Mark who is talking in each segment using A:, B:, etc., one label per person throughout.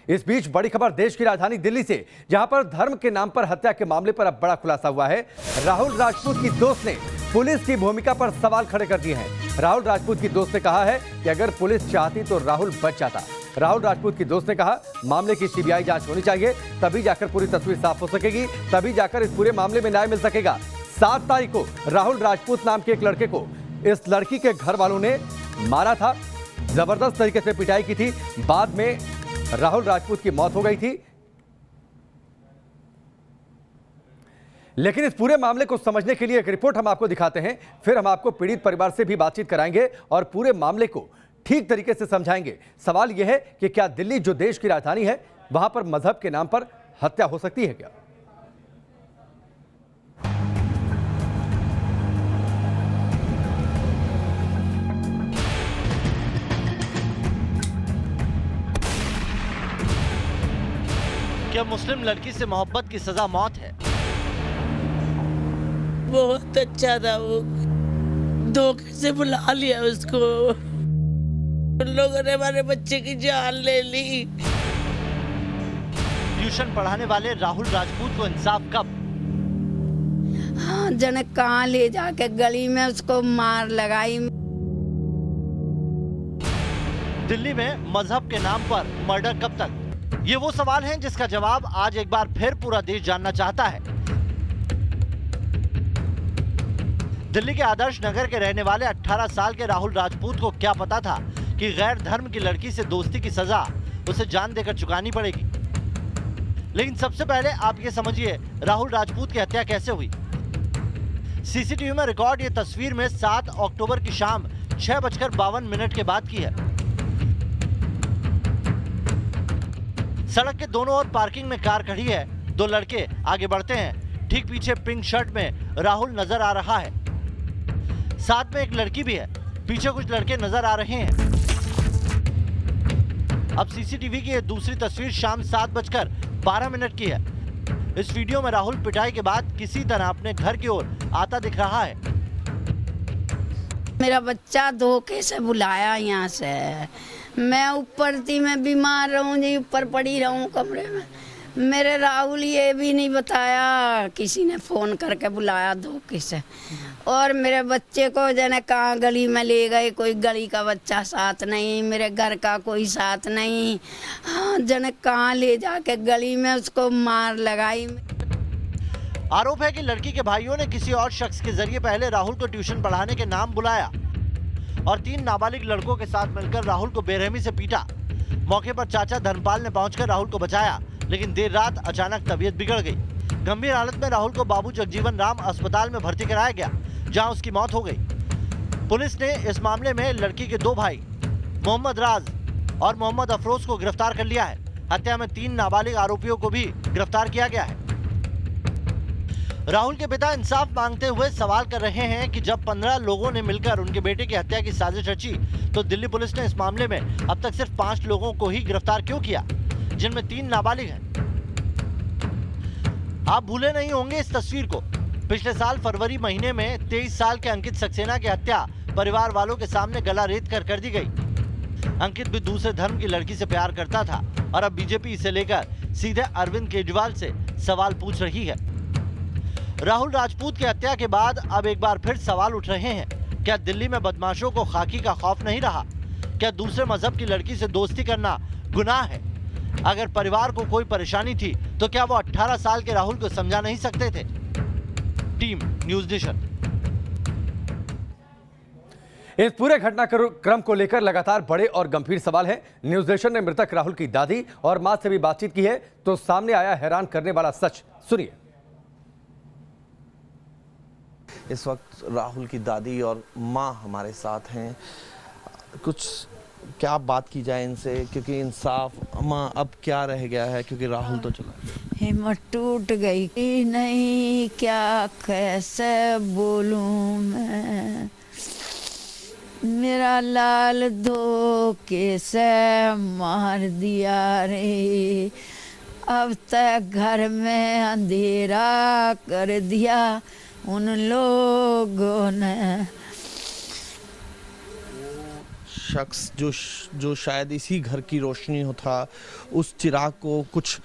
A: इस बीच बड़ी खबर देश की राजधानी दिल्ली से, जहां पर धर्म के नाम पर हत्या के मामले पर अब बड़ा खुलासा हुआ है। राहुल राजपूत की दोस्त ने पुलिस की भूमिका पर सवाल खड़े कर दिए हैं। राहुल राजपूत की दोस्त ने कहा है कि अगर पुलिस चाहती तो राहुल बच जाता। राहुल राजपूत की दोस्त ने कहा, मामले की सीबीआई जांच होनी चाहिए, तभी जाकर पूरी तस्वीर साफ हो सकेगी, तभी जाकर इस पूरे मामले में न्याय मिल सकेगा। 7 तारीख को राहुल राजपूत नाम के एक लड़के को इस लड़की के घर वालों ने मारा था, जबरदस्त तरीके से पिटाई की थी। बाद में राहुल राजपूत की मौत हो गई थी। लेकिन इस पूरे मामले को समझने के लिए एक रिपोर्ट हम आपको दिखाते हैं, फिर हम आपको पीड़ित परिवार से भी बातचीत कराएंगे और पूरे मामले को ठीक तरीके से समझाएंगे। सवाल यह है कि क्या दिल्ली जो देश की राजधानी है, वहां पर मजहब के नाम पर हत्या हो सकती है क्या?
B: क्या मुस्लिम लड़की से मोहब्बत की सजा मौत है?
C: बहुत अच्छा था वो, धोखे से बुला लिया उसको। उन लोगों ने हमारे बच्चे की जान ले ली।
B: ट्यूशन पढ़ाने वाले राहुल राजपूत को इंसाफ कब?
D: हाँ, जने कहाँ ले जाके गली में उसको मार लगाई।
B: दिल्ली में मजहब के नाम पर मर्डर कब तक? ये वो सवाल हैं जिसका जवाब आज एक बार फिर पूरा देश जानना चाहता है। दिल्ली के आदर्श नगर के रहने वाले 18 साल के राहुल राजपूत को क्या पता था कि गैर धर्म की लड़की से दोस्ती की सजा उसे जान देकर चुकानी पड़ेगी। लेकिन सबसे पहले आप ये समझिए, राहुल राजपूत की हत्या कैसे हुई। सीसीटीवी में रिकॉर्ड ये तस्वीर में 7 अक्टूबर की शाम 6:52 के बाद की है। सड़क के दोनों ओर पार्किंग में कार खड़ी है। 2 लड़के आगे बढ़ते हैं। ठीक पीछे पिंक शर्ट में राहुल नजर आ रहा है, साथ में एक लड़की भी है। पीछे कुछ लड़के नजर आ रहे हैं। अब सीसीटीवी की ये दूसरी तस्वीर शाम 7:12 की है। इस वीडियो में राहुल पिटाई के बाद किसी तरह अपने घर की ओर आता दिख रहा है।
D: मेरा बच्चा धोखे से बुलाया यहाँ से। मैं ऊपर थी, मैं बीमार रहूं जी, ऊपर पड़ी रहूं कमरे में। मेरे राहुल ये भी नहीं बताया, किसी ने फोन करके बुलाया धोखे से। और मेरे बच्चे को जने कहाँ गली में ले गए, कोई गली का बच्चा साथ नहीं, मेरे घर का कोई साथ नहीं। हाँ, जने कहाँ ले जाके गली में उसको मार लगाई।
B: आरोप है कि लड़की के भाइयों ने किसी और शख्स के जरिए पहले राहुल को ट्यूशन पढ़ाने के नाम बुलाया और 3 नाबालिग लड़कों के साथ मिलकर राहुल को बेरहमी से पीटा। मौके पर चाचा धर्मपाल ने पहुंचकर राहुल को बचाया, लेकिन देर रात अचानक तबीयत बिगड़ गई। गंभीर हालत में राहुल को बाबू जगजीवन राम अस्पताल में भर्ती कराया गया, जहां उसकी मौत हो गई। पुलिस ने इस मामले में लड़की के 2 भाई मोहम्मद राज और मोहम्मद अफरोज को गिरफ्तार कर लिया है। हत्या में 3 नाबालिग आरोपियों को भी गिरफ्तार किया गया है। राहुल के पिता इंसाफ मांगते हुए सवाल कर रहे हैं कि जब 15 लोगों ने मिलकर उनके बेटे की हत्या की साजिश रची, तो दिल्ली पुलिस ने इस मामले में अब तक सिर्फ 5 लोगों को ही गिरफ्तार क्यों किया, जिनमें 3 नाबालिग हैं। आप भूले नहीं होंगे इस तस्वीर को। पिछले साल फरवरी महीने में 23 साल के अंकित सक्सेना की हत्या परिवार वालों के सामने गला रेत कर दी गई। अंकित भी दूसरे धर्म की लड़की से प्यार करता था और अब बीजेपी इसे लेकर सीधे अरविंद केजरीवाल से सवाल पूछ रही है। राहुल राजपूत की हत्या के बाद अब एक बार फिर सवाल उठ रहे हैं, क्या दिल्ली में बदमाशों को खाकी का खौफ नहीं रहा? क्या दूसरे मजहब की लड़की से दोस्ती करना गुनाह है? अगर परिवार को कोई परेशानी थी तो क्या वो 18 साल के राहुल को समझा नहीं सकते थे? Team news nation.
A: इस पूरे घटनाक्रम को लेकर लगातार बड़े और गंभीर सवाल हैं। न्यूज़ नेशन ने मृतक राहुल की दादी और मां से भी बातचीत की है, तो सामने आया हैरान करने वाला सच। सुनिए।
E: इस वक्त राहुल की दादी और माँ हमारे साथ हैं। कुछ क्या बात की जाए इनसे, क्योंकि इंसाफ माँ अब क्या रह गया है, क्योंकि राहुल तो चला गया।
D: हिम्मत टूट गई, नहीं क्या कैसे बोलूं मैं। मेरा लाल धोखे से मार दिया रे, अब तक घर में अंधेरा कर दिया उन लोगों ने।
E: शख्स जो शायद इसी घर की रोशनी हो था, उस चिराग को कुछ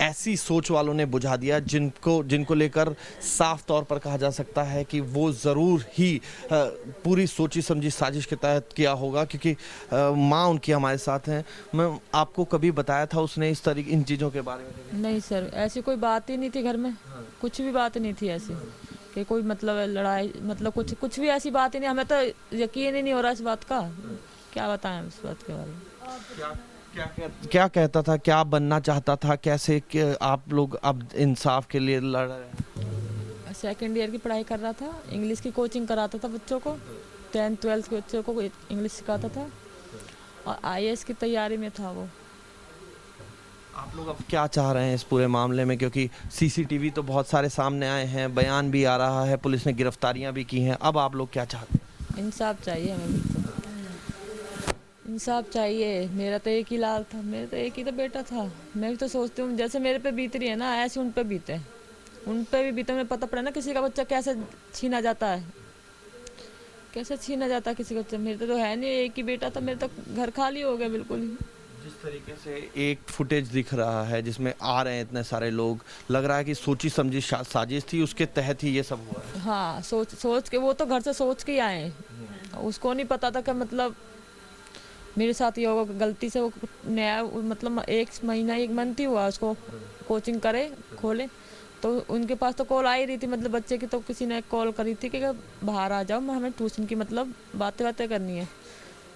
E: ऐसी सोच वालों ने बुझा दिया जिनको लेकर साफ तौर पर कहा जा सकता है कि वो ज़रूर ही पूरी सोची समझी साजिश के तहत किया होगा, क्योंकि माँ उनकी हमारे साथ हैं। मैं आपको कभी बताया था उसने इस तरीके इन चीज़ों के बारे में?
F: नहीं सर, ऐसी कोई बात ही नहीं थी घर में। कुछ भी बात नहीं थी ऐसी कि कोई मतलब लड़ाई, मतलब कुछ भी ऐसी बात ही नहीं। हमें तो यकीन ही नहीं हो रहा इस बात का, क्या बताएं इस बात के बारे में।
E: क्या कहता था, क्या बनना चाहता था, कैसे आप लोग अब इंसाफ के लिए लड़ रहे हैं?
F: सेकेंड ईयर की पढ़ाई कर रहा था, इंग्लिश की कोचिंग कराता था बच्चों को, 10th 12th के बच्चों को इंग्लिश सिखाता था और IAS की तैयारी में था वो।
E: आप लोग अब क्या चाह रहे हैं इस पूरे मामले में, क्योंकि CCTV तो बहुत सारे सामने आए हैं, बयान भी आ रहा है, पुलिस ने गिरफ्तारियां भी की हैं, अब आप लोग क्या चाहते हैं?
F: इंसाफ चाहिए हमें भी तो। इंसाफ चाहिए। मेरा तो एक ही लाल था, मेरा तो एक ही तो बेटा था। मैं भी तो सोचती हूँ जैसे मेरे पे बीत रही है ना, ऐसे उन पे बीते, उन पे भी बीते। उन्हें पता पड़े ना किसी का बच्चा कैसे छीना जाता है, कैसे छीना जाता है किसी का बच्चा। मेरे तो है नहीं, एक ही बेटा था, मेरे तो घर खाली हो गया बिल्कुल ही।
E: जिस तरीके से एक फुटेज दिख रहा है जिसमें आ रहे हैं इतने सारे लोग, लग रहा है कि सोची समझी साजिश थी, उसके तहत ही ये सब हुआ है।
F: हाँ, सोच के वो तो घर से सोच के ही आए हैं। उसको नहीं पता था कि मतलब मेरे साथ ये होगा। गलती से वो नया मतलब 1 महीना 1 मंथ ही हुआ उसको कोचिंग खोले, तो उनके पास तो कॉल आई रही थी, मतलब बच्चे की तो किसी ने कॉल करी थी कि बाहर आ जाओ, हमें ट्यूशन की मतलब बातें करनी है।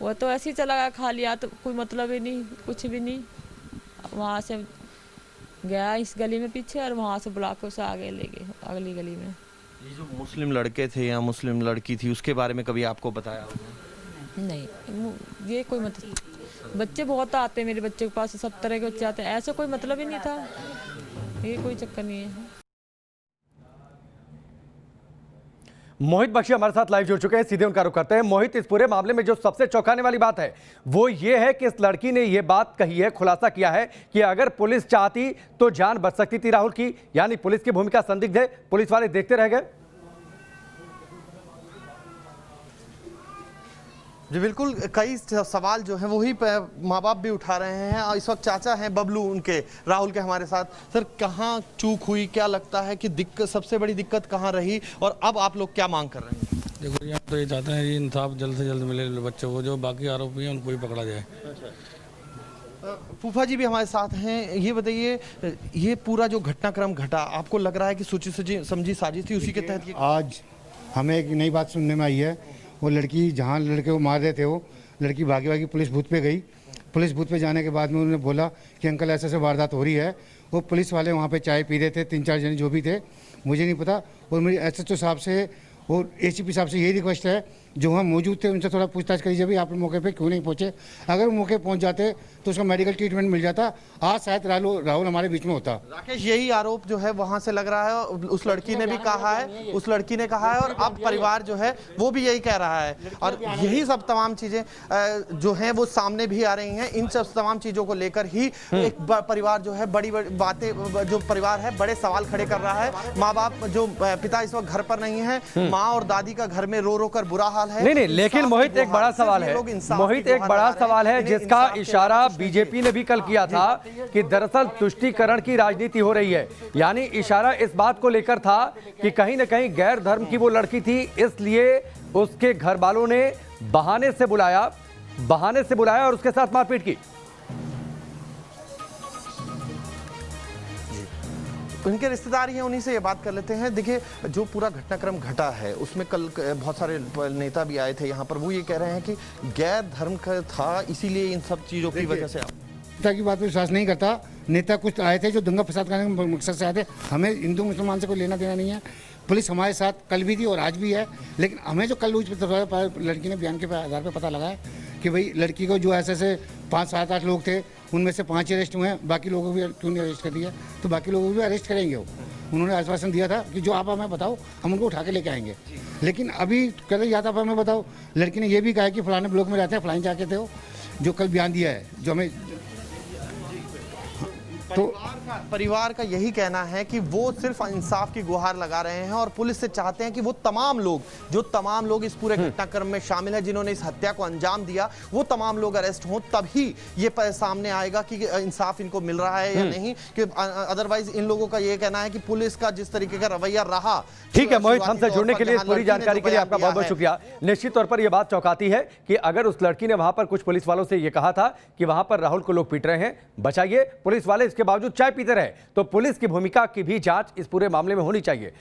F: वो तो ऐसे ही चला गया खाली हाथ, तो कोई मतलब ही नहीं, कुछ भी नहीं। वहाँ से गया इस गली में पीछे और वहाँ से बुला के उसे आगे ले गए अगली गली में।
E: ये जो मुस्लिम लड़के थे या मुस्लिम लड़की थी, उसके बारे में कभी आपको बताया होगा?
F: नहीं, ये कोई मतलब, बच्चे बहुत आते हैं मेरे बच्चे के पास, सब तरह के बच्चे आते हैं, ऐसा कोई मतलब ही नहीं था, ये कोई चक्कर नहीं है।
A: मोहित बख्शी हमारे साथ लाइव जुड़ चुके हैं, सीधे उनका रुख करते हैं। मोहित, इस पूरे मामले में जो सबसे चौंकाने वाली बात है वो ये है कि इस लड़की ने ये बात कही है, खुलासा किया है कि अगर पुलिस चाहती तो जान बच सकती थी राहुल की, यानी पुलिस की भूमिका संदिग्ध है, पुलिस वाले देखते रह गए।
E: जी बिल्कुल, कई सवाल जो हैं वही माँ बाप भी उठा रहे हैं। और इस वक्त चाचा हैं बबलू उनके, राहुल के हमारे साथ। सर, कहाँ चूक हुई, क्या लगता है कि दिक्कत, सबसे बड़ी दिक्कत कहाँ रही, और अब आप लोग क्या मांग कर रहे हैं?
G: देखो, यहाँ तो ये चाहते हैं कि इंसाफ जल्द से जल्द मिले बच्चों को, जो बाकी आरोपी हैं उनको भी पकड़ा जाए।
E: फूफा जी भी हमारे साथ हैं। ये बताइए, ये पूरा जो घटनाक्रम घटा, आपको लग रहा है कि सोची समझी साजिश थी, उसी के तहत?
H: आज हमें एक नई बात सुनने में आई है। वो लड़की जहाँ लड़के को मार रहे थे, वो लड़की भागी पुलिस बूथ पे गई। पुलिस बूथ पे जाने के बाद में उन्होंने बोला कि अंकल ऐसे वारदात हो रही है। वो पुलिस वाले वहाँ पे चाय पी रहे थे, 3-4 जने जो भी थे, मुझे नहीं पता। और मेरी SHO साहब से और ACP साहब से यही रिक्वेस्ट है, जो वहाँ मौजूद थे उनसे थोड़ा पूछताछ करिए भी आप मौके पे क्यों नहीं पहुँचे। अगर मौके पहुँच जाते तो उसका मेडिकल ट्रीटमेंट मिल जाता, आज शायद राहुल हमारे बीच में होता।
E: राकेश, यही आरोप जो है वहाँ से लग रहा है, उस लड़की ने भी कहा है, उस लड़की ने कहा है, और अब परिवार जो है वो भी यही कह रहा है। और यही सब तमाम चीज़ें जो हैं वो सामने भी आ रही हैं। इन सब तमाम चीज़ों को लेकर ही एक परिवार जो है बड़ी बातें, जो परिवार है बड़े सवाल खड़े कर रहा है। माँ बाप, जो पिता इस वक्त घर पर नहीं है, माँ और दादी का घर में रो रो कर बुरा हाल है।
A: नहीं, लेकिन मोहित एक बड़ा सवाल है, मोहित एक बड़ा सवाल है जिसका इशारा बीजेपी ने भी कल किया था कि दरअसल तुष्टीकरण की राजनीति हो रही है। यानी इशारा इस बात को लेकर था कि कहीं ना कहीं गैर धर्म की वो लड़की थी, इसलिए उसके घर वालों ने बहाने से बुलाया और उसके साथ मारपीट की।
E: उनके रिश्तेदार ही हैं, उन्हीं से ये बात कर लेते हैं। देखिए, जो पूरा घटनाक्रम घटा है उसमें कल बहुत सारे नेता भी आए थे यहाँ पर। वो ये कह रहे हैं कि गैर धर्म का था, इसीलिए इन सब चीज़ों की वजह से
H: नेता की बात पर विश्वास नहीं करता। नेता कुछ आए थे जो दंगा फसाद करने के मकसद से आए थे। हमें हिंदू मुसलमान से कोई लेना देना नहीं है। पुलिस हमारे साथ कल भी थी और आज भी है, लेकिन हमें जो कल लड़की ने बयान के आधार पर पता लगा है कि भाई लड़की को जो ऐसे 5-7-8 लोग थे, उनमें से 5 अरेस्ट हुए हैं, बाकी लोगों को भी क्यों नहीं अरेस्ट कर दिया, तो बाकी लोगों को भी अरेस्ट करेंगे। वो उन्होंने आश्वासन दिया था कि जो आप हमें बताओ हम उनको उठा के लेके आएंगे। लेकिन अभी कह रहे या तो आप हमें बताओ। लड़की ने यह भी कहा कि फलाने ब्लॉक में रहते हैं, फलाने जाके थे वो, जो कल बयान दिया है, जो हमें
E: परिवार का यही कहना है कि वो सिर्फ इंसाफ की गुहार लगा रहे हैं और पुलिस से चाहते हैं कि वो तमाम लोग इस पूरे घटनाक्रम में शामिल हैं जिन्होंने इस हत्या को अंजाम दिया, वो तमाम लोग अरेस्ट हों, तभी ये सामने आएगा कि इंसाफ इनको मिल रहा है या नहीं। कि अदरवाइज इन लोगों का ये कहना है कि पुलिस का जिस तरीके का रवैया रहा।
A: ठीक है मोहित, हमसे जुड़ने के लिए, पूरी जानकारी के लिए आपका बहुत बहुत शुक्रिया। निश्चित तौर पर यह बात चौंकाती है कि अगर उस लड़की ने वहां पर कुछ पुलिस वालों से यह कहा था कि वहां पर राहुल को लोग पीट रहे हैं, बचाइए, पुलिस वाले इसके बावजूद चाय पीते रहे, तो पुलिस की भूमिका की भी जांच इस पूरे मामले में होनी चाहिए।